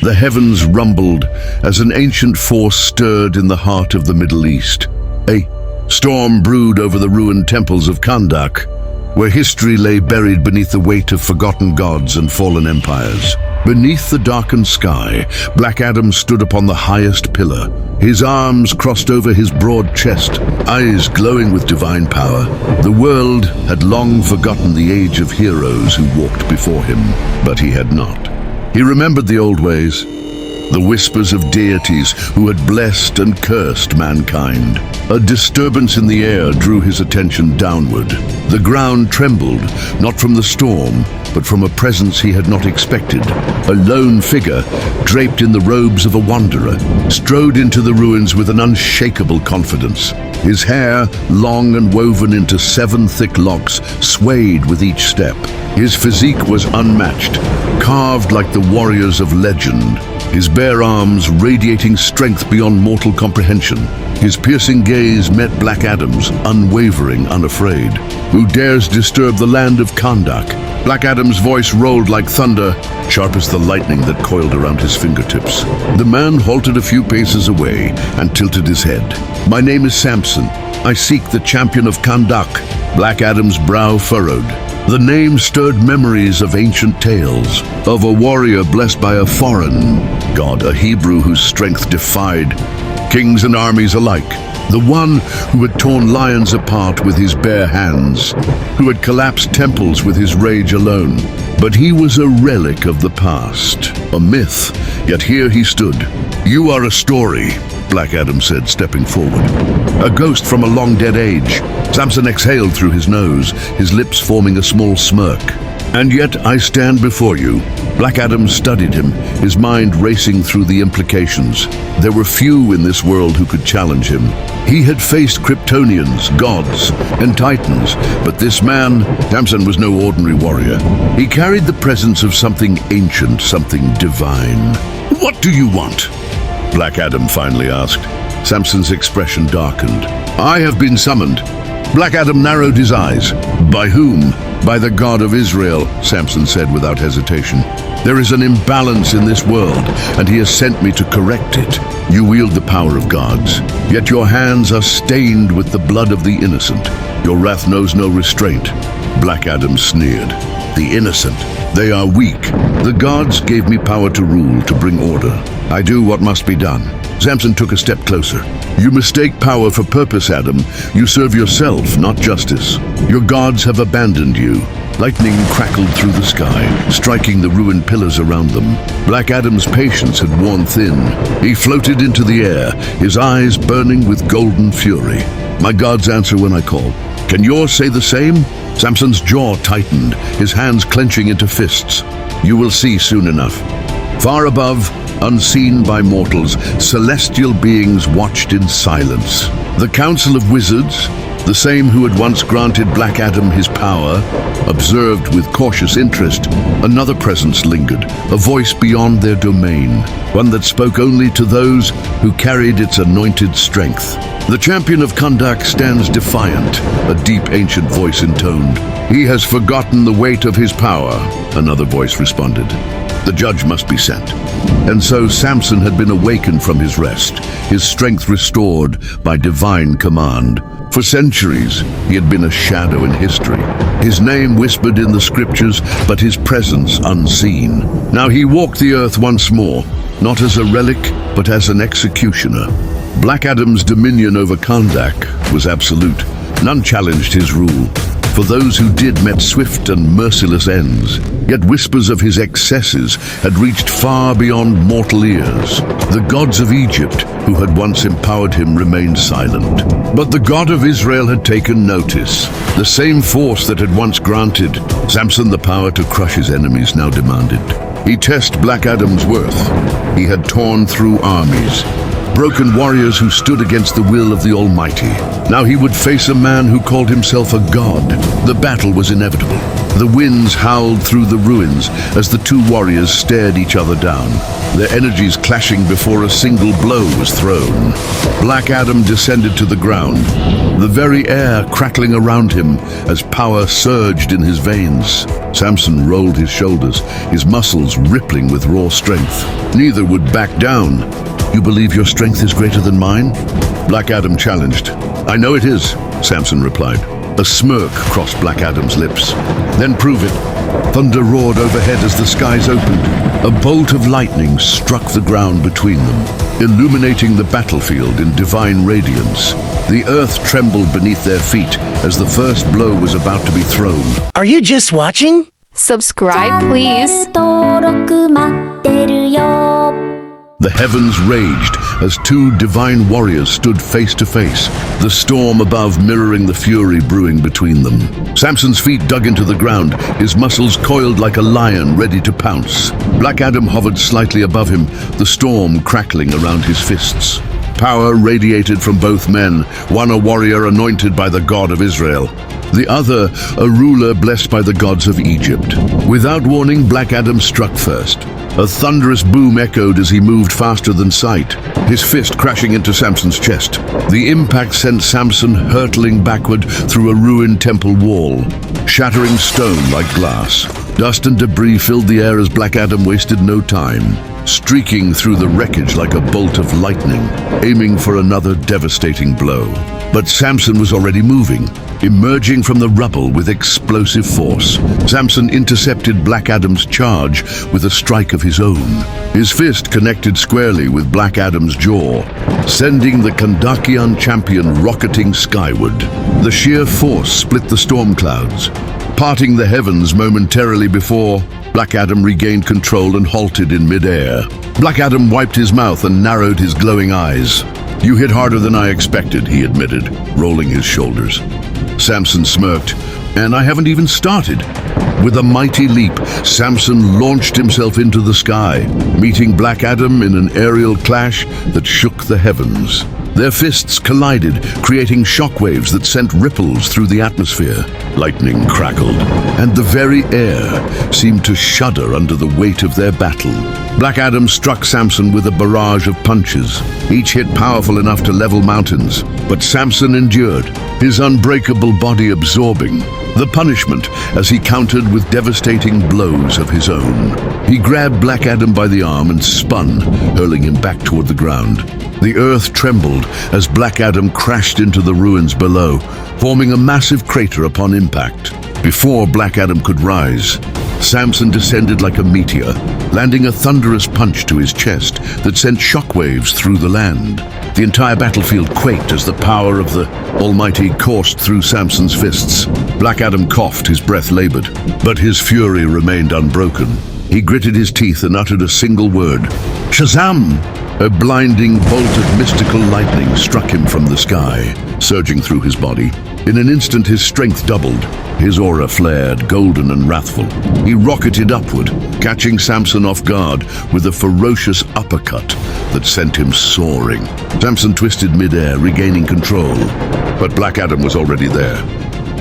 The heavens rumbled as an ancient force stirred in the heart of the Middle East. A storm brewed over the ruined temples of Kahndaq, where history lay buried beneath the weight of forgotten gods and fallen empires. Beneath the darkened sky, Black Adam stood upon the highest pillar, his arms crossed over his broad chest, eyes glowing with divine power. The world had long forgotten the age of heroes who walked before him, but he had not. He remembered the old ways, the whispers of deities who had blessed and cursed mankind. A disturbance in the air drew his attention downward. The ground trembled, not from the storm, but from a presence he had not expected. A lone figure, draped in the robes of a wanderer, strode into the ruins with an unshakable confidence. His hair, long and woven into 7 thick locks, swayed with each step. His physique was unmatched, carved like the warriors of legend, his bare arms radiating strength beyond mortal comprehension. His piercing gaze met Black Adam's, unwavering, unafraid. Who dares disturb the land of Kahndaq? Black Adam's voice rolled like thunder, sharp as the lightning that coiled around his fingertips. The man halted a few paces away and tilted his head. "My name is Samson. I seek the champion of Kahndaq." Black Adam's brow furrowed. The name stirred memories of ancient tales, of a warrior blessed by a foreign god, a Hebrew whose strength defied kings and armies alike. The one who had torn lions apart with his bare hands, who had collapsed temples with his rage alone. But he was a relic of the past, a myth, yet here he stood. "You are a story," Black Adam said, stepping forward. "A ghost from a long-dead age." Samson exhaled through his nose, his lips forming a small smirk. "And yet I stand before you." Black Adam studied him, his mind racing through the implications. There were few in this world who could challenge him. He had faced Kryptonians, gods, and titans, but this man, Samson, was no ordinary warrior. He carried the presence of something ancient, something divine. "What do you want?" Black Adam finally asked. Samson's expression darkened. "I have been summoned." Black Adam narrowed his eyes. "By whom?" "By the God of Israel," Samson said without hesitation. "There is an imbalance in this world, and he has sent me to correct it. You wield the power of gods, yet your hands are stained with the blood of the innocent. Your wrath knows no restraint." Black Adam sneered. "The innocent, they are weak. The gods gave me power to rule, to bring order. I do what must be done." Samson took a step closer. "You mistake power for purpose, Adam. You serve yourself, not justice. Your gods have abandoned you." Lightning crackled through the sky, striking the ruined pillars around them. Black Adam's patience had worn thin. He floated into the air, his eyes burning with golden fury. "My gods answer when I call. Can yours say the same?" Samson's jaw tightened, his hands clenching into fists. "You will see soon enough." Far above, unseen by mortals, celestial beings watched in silence. The Council of Wizards, the same who had once granted Black Adam his power, observed with cautious interest. Another presence lingered, a voice beyond their domain, one that spoke only to those who carried its anointed strength. "The champion of Kahndaq stands defiant," a deep ancient voice intoned. "He has forgotten the weight of his power," another voice responded. "The judge must be sent." And so Samson had been awakened from his rest, his strength restored by divine command. For centuries, he had been a shadow in history, his name whispered in the scriptures, but his presence unseen. Now he walked the earth once more, not as a relic, but as an executioner. Black Adam's dominion over Kahndaq was absolute. None challenged his rule. For those who did met swift and merciless ends. Yet whispers of his excesses had reached far beyond mortal ears. The gods of Egypt, who had once empowered him, remained silent. But the God of Israel had taken notice. The same force that had once granted Samson the power to crush his enemies now demanded. He tested Black Adam's worth. He had torn through armies, broken warriors who stood against the will of the Almighty. Now he would face a man who called himself a god. The battle was inevitable. The winds howled through the ruins as the two warriors stared each other down, their energies clashing before a single blow was thrown. Black Adam descended to the ground, the very air crackling around him as power surged in his veins. Samson rolled his shoulders, his muscles rippling with raw strength. Neither would back down. "You believe your strength is greater than mine?" Black Adam challenged. "I know it is," Samson replied. A smirk crossed Black Adam's lips. "Then prove it." Thunder roared overhead as the skies opened. A bolt of lightning struck the ground between them, illuminating the battlefield in divine radiance. The earth trembled beneath their feet as the first blow was about to be thrown. Are you just watching? Subscribe, please. The heavens raged as two divine warriors stood face to face, the storm above mirroring the fury brewing between them. Samson's feet dug into the ground, his muscles coiled like a lion ready to pounce. Black Adam hovered slightly above him, the storm crackling around his fists. Power radiated from both men, one a warrior anointed by the God of Israel, the other a ruler blessed by the gods of Egypt. Without warning, Black Adam struck first. A thunderous boom echoed as he moved faster than sight, his fist crashing into Samson's chest. The impact sent Samson hurtling backward through a ruined temple wall, shattering stone like glass. Dust and debris filled the air as Black Adam wasted no time, streaking through the wreckage like a bolt of lightning, aiming for another devastating blow. But Samson was already moving, emerging from the rubble with explosive force. Samson intercepted Black Adam's charge with a strike of his own. His fist connected squarely with Black Adam's jaw, sending the Kahndaqian champion rocketing skyward. The sheer force split the storm clouds, parting the heavens momentarily before Black Adam regained control and halted in midair. Black Adam wiped his mouth and narrowed his glowing eyes. "You hit harder than I expected," he admitted, rolling his shoulders. Samson smirked. "And I haven't even started." With a mighty leap, Samson launched himself into the sky, meeting Black Adam in an aerial clash that shook the heavens. Their fists collided, creating shockwaves that sent ripples through the atmosphere. Lightning crackled, and the very air seemed to shudder under the weight of their battle. Black Adam struck Samson with a barrage of punches, each hit powerful enough to level mountains. But Samson endured, his unbreakable body absorbing the punishment as he countered with devastating blows of his own. He grabbed Black Adam by the arm and spun, hurling him back toward the ground. The earth trembled as Black Adam crashed into the ruins below, forming a massive crater upon impact. Before Black Adam could rise, Samson descended like a meteor, landing a thunderous punch to his chest that sent shockwaves through the land. The entire battlefield quaked as the power of the Almighty coursed through Samson's fists. Black Adam coughed, his breath labored, but his fury remained unbroken. He gritted his teeth and uttered a single word: "Shazam!" A blinding bolt of mystical lightning struck him from the sky, surging through his body. In an instant, his strength doubled. His aura flared, golden and wrathful. He rocketed upward, catching Samson off guard with a ferocious uppercut that sent him soaring. Samson twisted midair, regaining control, but Black Adam was already there,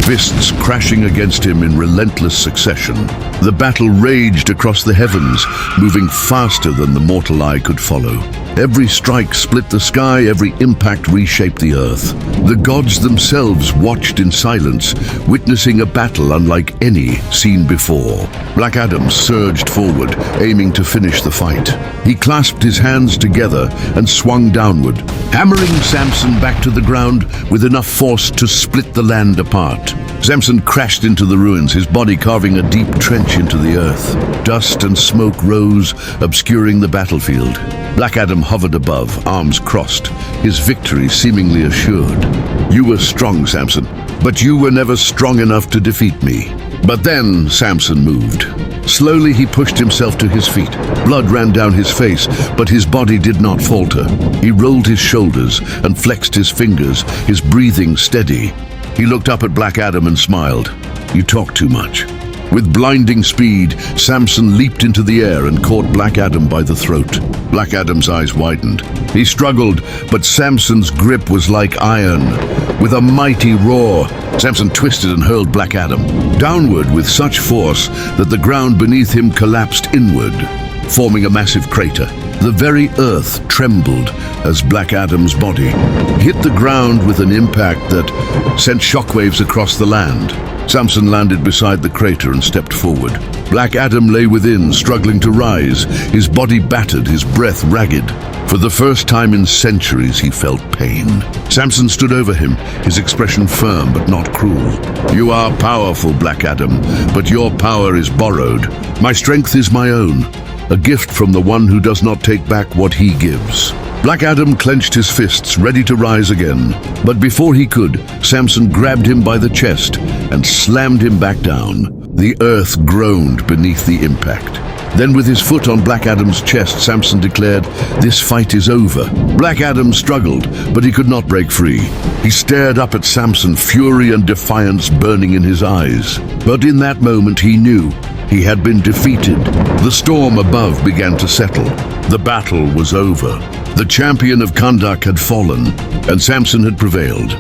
fists crashing against him in relentless succession. The battle raged across the heavens, moving faster than the mortal eye could follow. Every strike split the sky, every impact reshaped the earth. The gods themselves watched in silence, witnessing a battle unlike any seen before. Black Adam surged forward, aiming to finish the fight. He clasped his hands together and swung downward, hammering Samson back to the ground with enough force to split the land apart. Samson crashed into the ruins, his body carving a deep trench into the earth. Dust and smoke rose, obscuring the battlefield. Black Adam hovered above, arms crossed, his victory seemingly assured. "You were strong, Samson, but you were never strong enough to defeat me." But then Samson moved. Slowly he pushed himself to his feet. Blood ran down his face, but his body did not falter. He rolled his shoulders and flexed his fingers, his breathing steady. He looked up at Black Adam and smiled. "You talk too much." With blinding speed, Samson leaped into the air and caught Black Adam by the throat. Black Adam's eyes widened. He struggled, but Samson's grip was like iron. With a mighty roar, Samson twisted and hurled Black Adam downward with such force that the ground beneath him collapsed inward, forming a massive crater. The very earth trembled as Black Adam's body hit the ground with an impact that sent shockwaves across the land. Samson landed beside the crater and stepped forward. Black Adam lay within, struggling to rise, his body battered, his breath ragged. For the first time in centuries, he felt pain. Samson stood over him, his expression firm but not cruel. "You are powerful, Black Adam, but your power is borrowed. My strength is my own, a gift from the one who does not take back what he gives." Black Adam clenched his fists, ready to rise again. But before he could, Samson grabbed him by the chest and slammed him back down. The earth groaned beneath the impact. Then with his foot on Black Adam's chest, Samson declared, "This fight is over." Black Adam struggled, but he could not break free. He stared up at Samson, fury and defiance burning in his eyes. But in that moment he knew he had been defeated. The storm above began to settle. The battle was over. The champion of Kahndaq had fallen, and Samson had prevailed.